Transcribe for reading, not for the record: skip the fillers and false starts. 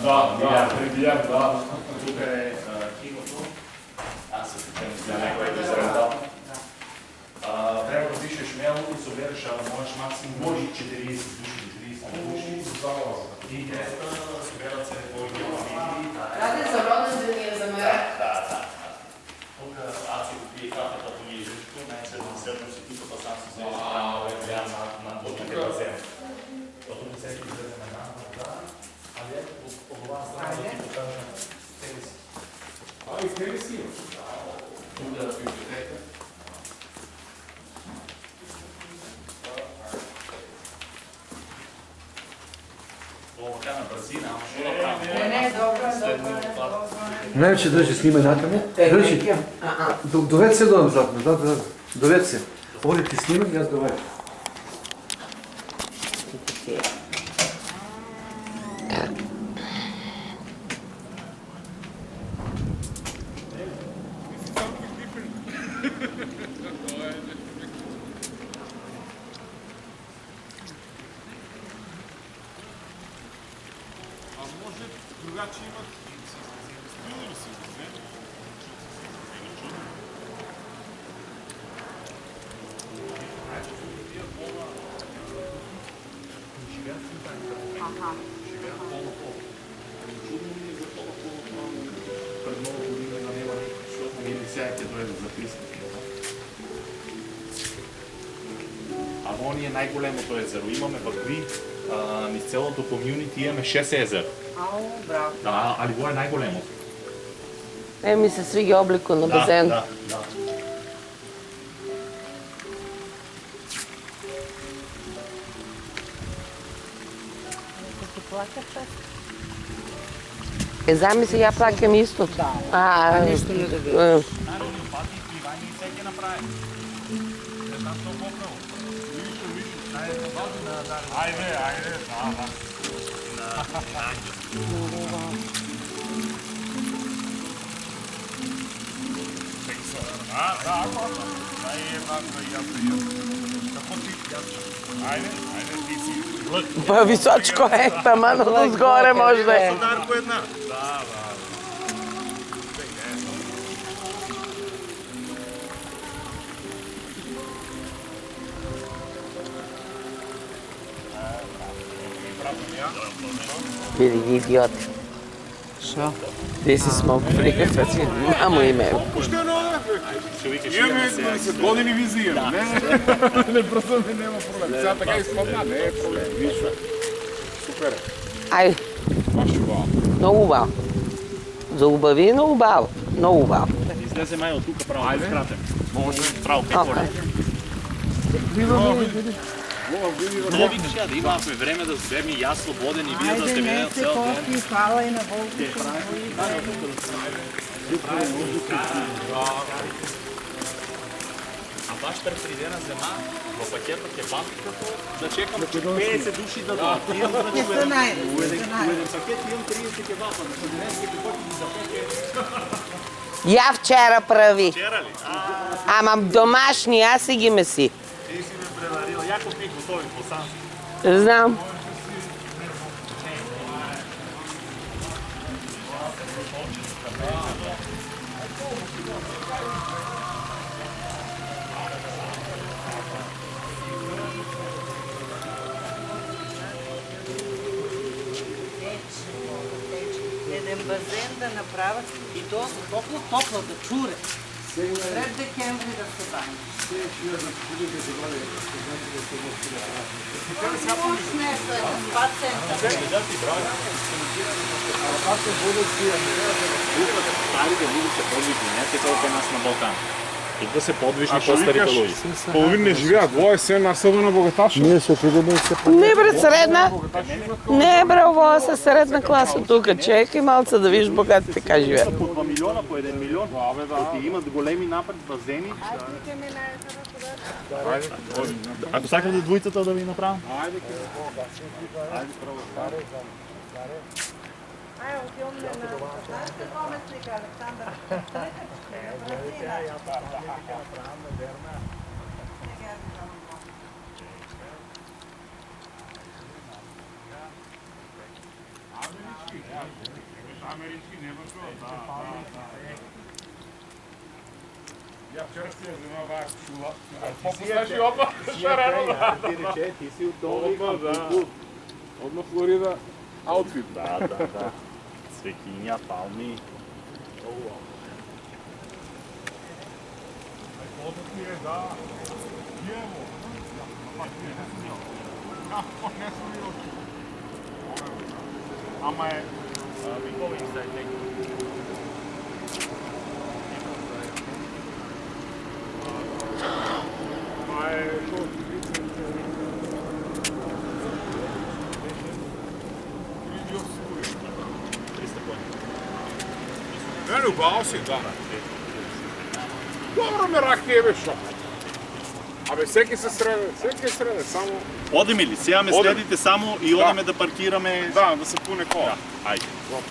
Да, биляр, да. Тук е киното. Аз се течем с някой изрентал. Трябва да пишеш мело и събереш, можеш максимум, може 40 души, 30 души. И тesta съберат се твоите фамилии. Ради за роден ден е за мен. Да. Тук аз си купих кафето по нижичко, най-седно си тук, па сам си взеш на бутните базен. Тото не се излезе на нам, да. Але от това страна да ти покажа тебе си. И тебе си имаш? Тук да библиотека. Така на бързина, ама ще направим. Не, добре. Najveće drži, snimaj natamo. Drži. Dovedi se do nazad. Dovedi se. Ovdje ti snimam, ja dovedem. Другачи имат или си изразен, Живеят полу-полу. Чудно ми е за полу-полу това пред много години да няма никой, защото ние не сядате дойде за записките. Авон е най-големото езеро. Имаме въгви, низ цялото комюнити имаме 6 езера. Ау, браво. Да, али го е най-големото. Mi se sviđa obliku na bazenu. Да. Zamisli, ja plakam isto. A ništa ne dobiješ. Народни пати, пивани и всеки направи. Не знам що по-право. Айде, да. Pa visočko je, taman od zgore možda je. Darko jedna. Da. Vidi ги идиоти. Що? Ти си смог прикачати. Мамо име. Поšteno Ще имаме 20 години визи имаме. Не просто няма проблем. Сега така изпадна, не е проблем. Нищо. Супер е. Ай, Баш хубаво. много хубаво. За убави, много хубаво. Много хубаво. Излезе май от тук право да скратим. Може право Окей. Но викаш да имаме време да сберем и аз свободен и вие да сте видят цял ден. Хвала и на Богу. А баш предпредена зема, в пакета кебабката, да чекам 50 души да дойдат. Не са най-добре. Уеден пакет имам 30 кебаба, на 17 кебаби ги запеке. Я вчера прави. Вчера ли? Ама домашни, аз си ги меси. Ти си ме преварила. Я купих готови посански. Знам. Един базен да направят и то топло да чуре. Пред декември да се бани. Още нещо е на спа център. Старите люди се подвижни, не те колко нас на Балкан. Тук се подвижни по-старите люди. Половин не живеят, двое се особено богаташи. Ние се отидем и се Не бре, средна. Не бре, ovo са средна класа тук. Чекай малца да видиш богатите как живеят. По 2 милиона, по 1 милион. Ти имат големи напред базени. Ако сакате двоицата да ви направим. Айде, Ай, отиваме на... Знаеш какво ме свика, Александър? Ами Амерички нема што, Я вчера си я взема ваш чула. Попуснеш и одма шарено. Ти рече, ти си от долу и Одма, да. клуб. Одма Флорида аутфит. Да. Цвекиња, палми. Одно ти е, да. Ево. Како не су ли очи? Ама е... Ама е... Не, убаво си, да. Dobro me rakije veš. Абе, всеки се среде, само... Одиме ли? Сега ме Одем. следите само и одиме да паркираме... Да се пуне кола. Ајде.